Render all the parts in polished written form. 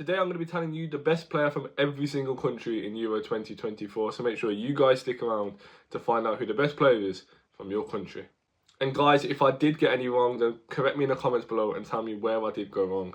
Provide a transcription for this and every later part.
Today I'm going to be telling you the best player from every single country in Euro 2024, so make sure you guys stick around to find out who the best player is from your country. And guys, if I did get any wrong, then correct me in the comments below and tell me where I did go wrong.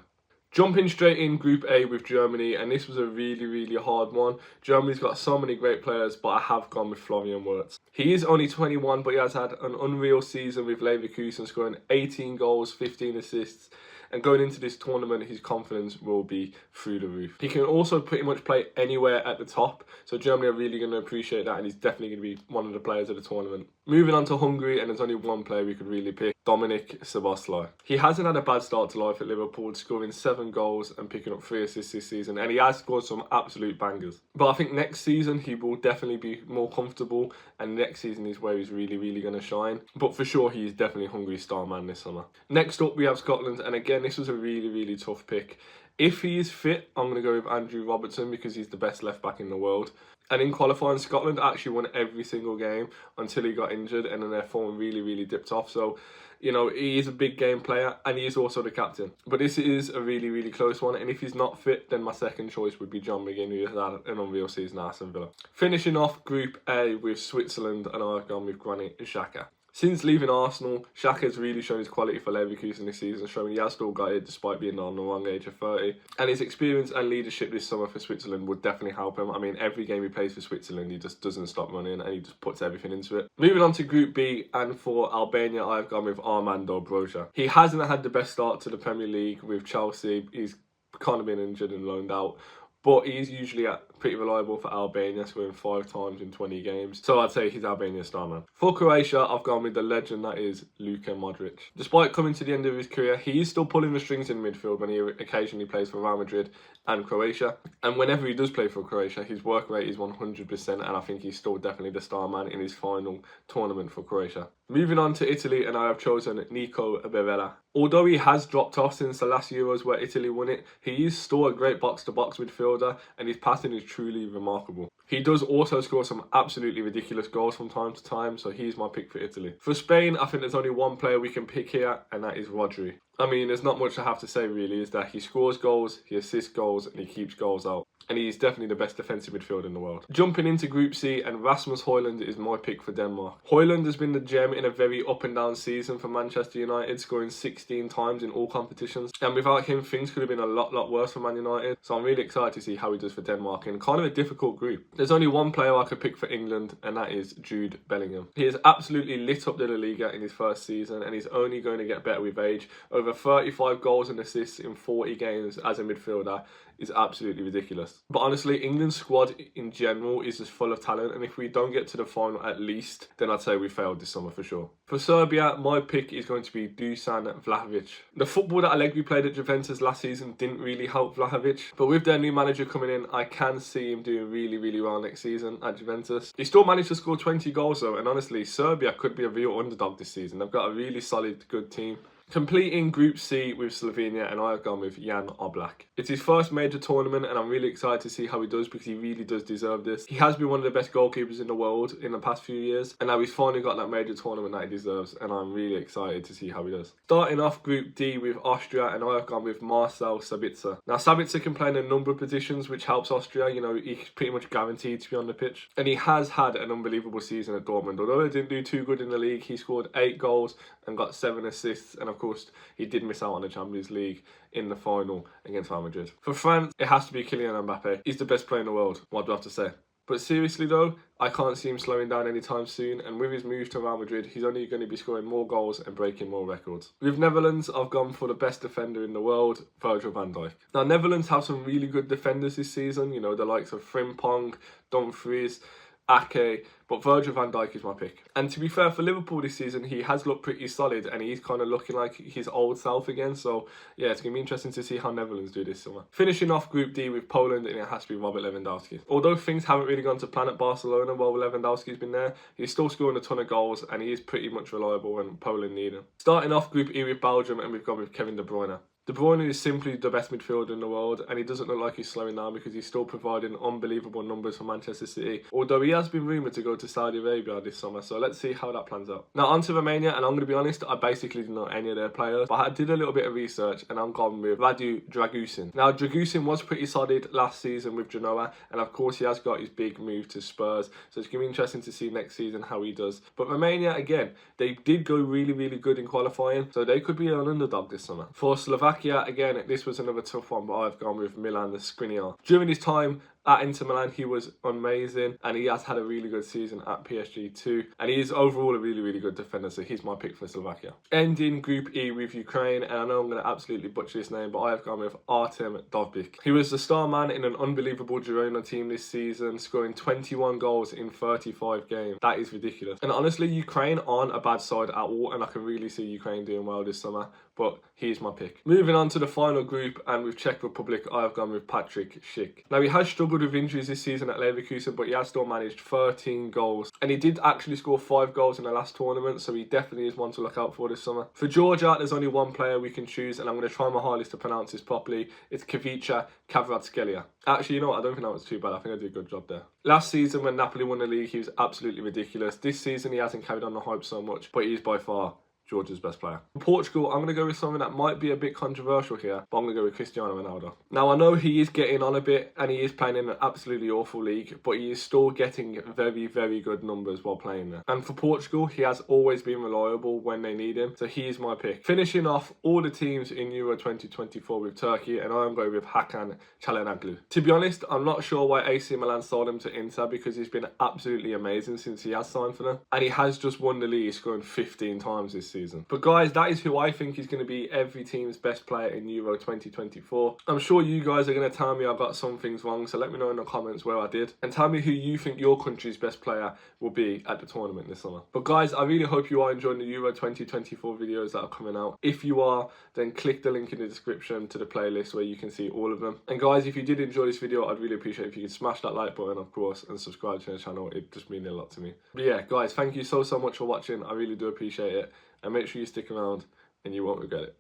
Jumping straight in Group A with Germany, and this was a really hard one. Germany's got so many great players, but I have gone with Florian Wirtz. He is only 21, but he has had an unreal season with Leverkusen, scoring 18 goals, 15 assists. And going into this tournament, his confidence will be through the roof. He can also pretty much play anywhere at the top, so Germany are really going to appreciate that, and he's definitely going to be one of the players of the tournament. Moving on to Hungary, and there's only one player we could really pick, Dominik Szoboszlai. He hasn't had a bad start to life at Liverpool, scoring 7 goals and picking up 3 assists this season, and he has scored some absolute bangers. But I think next season he will definitely be more comfortable, and next season is where he's really going to shine. But for sure, he is definitely Hungary's star man this summer. Next up, we have Scotland, and again, this was a really tough pick. If he is fit, I'm going to go with Andrew Robertson because he's the best left back in the world. And in qualifying, Scotland actually won every single game until he got injured, and then their form really dipped off. So, you know, he is a big game player, and he is also the captain. But this is a really close one, and if he's not fit, then my second choice would be John McGinn, who has had an unreal season at Aston Villa. Finishing off Group A with Switzerland, and I've gone with Granit Xhaka. Since leaving Arsenal, Xhaka has really shown his quality for Leverkusen this season, showing he has still got it despite being on the wrong age of 30. And his experience and leadership this summer for Switzerland would definitely help him. I mean, every game he plays for Switzerland, he just doesn't stop running and he just puts everything into it. Moving on to Group B, and for Albania, I've gone with Armando Broja. He hasn't had the best start to the Premier League with Chelsea. He's kind of been injured and loaned out, but he's usually pretty reliable for Albania, scoring 5 times in 20 games. So I'd say he's Albania's star man. For Croatia, I've gone with the legend that is Luka Modric. Despite coming to the end of his career, he is still pulling the strings in midfield when he occasionally plays for Real Madrid and Croatia. And whenever he does play for Croatia, his work rate is 100%, and I think he's still definitely the star man in his final tournament for Croatia. Moving on to Italy, and I have chosen Nico Barella. Although he has dropped off since the last Euros where Italy won it, he is still a great box-to-box midfielder, and his passing is truly remarkable. He does also score some absolutely ridiculous goals from time to time, so he's my pick for Italy. For Spain, I think there's only one player we can pick here, and that is Rodri. I mean, there's not much I have to say really, is that he scores goals, he assists goals, and he keeps goals out. And he's definitely the best defensive midfielder in the world. Jumping into Group C, and Rasmus Højlund is my pick for Denmark. Højlund has been the gem in a very up and down season for Manchester United, scoring 16 times in all competitions. And without him, things could have been a lot worse for Man United. So I'm really excited to see how he does for Denmark in kind of a difficult group. There's only one player I could pick for England, and that is Jude Bellingham. He has absolutely lit up the La Liga in his first season, and he's only going to get better with age. Over 35 goals and assists in 40 games as a midfielder is absolutely ridiculous. But honestly, England's squad in general is just full of talent, and if we don't get to the final at least, then I'd say we failed this summer for sure. For Serbia, my pick is going to be Dusan Vlahovic. The football that Allegri played at Juventus last season didn't really help Vlahovic, but with their new manager coming in, I can see him doing really well next season at Juventus. He still managed to score 20 goals though, and honestly, Serbia could be a real underdog this season. They've got a really solid, good team. Completing Group C with Slovenia, and I have gone with Jan Oblak. It's his first major tournament, and I'm really excited to see how he does because he really does deserve this. He has been one of the best goalkeepers in the world in the past few years, and now he's finally got that major tournament that he deserves, and I'm really excited to see how he does. Starting off Group D with Austria, and I have gone with Marcel Sabitzer. Now, Sabitzer can play in a number of positions, which helps Austria. You know, he's pretty much guaranteed to be on the pitch, and he has had an unbelievable season at Dortmund. Although he didn't do too good in the league, he scored 8 goals and got 7 assists, and of course, he did miss out on the Champions League in the final against Real Madrid. For France, it has to be Kylian Mbappe. He's the best player in the world, what do I have to say? But seriously though, I can't see him slowing down anytime soon, and with his move to Real Madrid, he's only going to be scoring more goals and breaking more records. With Netherlands, I've gone for the best defender in the world, Virgil van Dijk. Now, Netherlands have some really good defenders this season, you know, the likes of Frimpong, Dumfries, Ake, but Virgil van Dijk is my pick. And to be fair, for Liverpool this season, he has looked pretty solid, and he's kind of looking like his old self again. So yeah, it's going to be interesting to see how Netherlands do this summer. Finishing off Group D with Poland, and it has to be Robert Lewandowski. Although things haven't really gone to plan at Barcelona while Lewandowski's been there, he's still scoring a ton of goals, and he is pretty much reliable when Poland need him. Starting off Group E with Belgium, and we've gone with Kevin De Bruyne. De Bruyne is simply the best midfielder in the world, and he doesn't look like he's slowing down because he's still providing unbelievable numbers for Manchester City, although he has been rumoured to go to Saudi Arabia this summer, so let's see how that plans out. Now on to Romania, and I'm going to be honest, I basically didn't know any of their players, but I did a little bit of research and I'm gone with Radu Dragusin. Now Dragusin was pretty solid last season with Genoa, and of course he has got his big move to Spurs, so it's going to be interesting to see next season how he does. But Romania, again, they did go really good in qualifying, so they could be an underdog this summer. For Slovakia, again, this was another tough one, but I've gone with Milan Skriniar. During his time at Inter Milan, he was amazing, and he has had a really good season at PSG too, and he is overall a really good defender, so he's my pick for Slovakia. Ending Group E with Ukraine, and I know I'm going to absolutely butcher this name, but I have gone with Artem Dovbyk. He was the star man in an unbelievable Girona team this season, scoring 21 goals in 35 games. That is ridiculous. And honestly, Ukraine aren't a bad side at all, and I can really see Ukraine doing well this summer, but he's my pick. Moving on to the final group, and with Czech Republic, I have gone with Patrik Schick. Now, he has struggled with injuries this season at Leverkusen, but he has still managed 13 goals, and he did actually score 5 goals in the last tournament, so he definitely is one to look out for this summer. For Georgia, there's only one player we can choose, and I'm going to try my hardest to pronounce this properly. It's Kavicha Kvaratskhelia. Actually, you know what, I don't think that was too bad. I think I did a good job there. Last season when Napoli won the league, he was absolutely ridiculous. This season he hasn't carried on the hype so much, but he is by far Georgia's best player. For Portugal, I'm going to go with something that might be a bit controversial here, but I'm going to go with Cristiano Ronaldo. Now, I know he is getting on a bit, and he is playing in an absolutely awful league, but he is still getting very good numbers while playing there. And for Portugal, he has always been reliable when they need him, so he is my pick. Finishing off all the teams in Euro 2024 with Turkey, and I am going with Hakan Çalhanoğlu. To be honest, I'm not sure why AC Milan sold him to Inter, because he's been absolutely amazing since he has signed for them, and he has just won the league, scoring 15 times this season. But guys, that is who I think is going to be every team's best player in Euro 2024. I'm sure you guys are going to tell me I got some things wrong, so let me know in the comments where I did, and tell me who you think your country's best player will be at the tournament this summer. But guys, I really hope you are enjoying the Euro 2024 videos that are coming out. If you are, then click the link in the description to the playlist where you can see all of them. And guys, if you did enjoy this video, I'd really appreciate if you could smash that like button, of course, and subscribe to the channel. It just means a lot to me. But yeah, guys, thank you so much for watching. I really do appreciate it. And make sure you stick around and you won't regret it.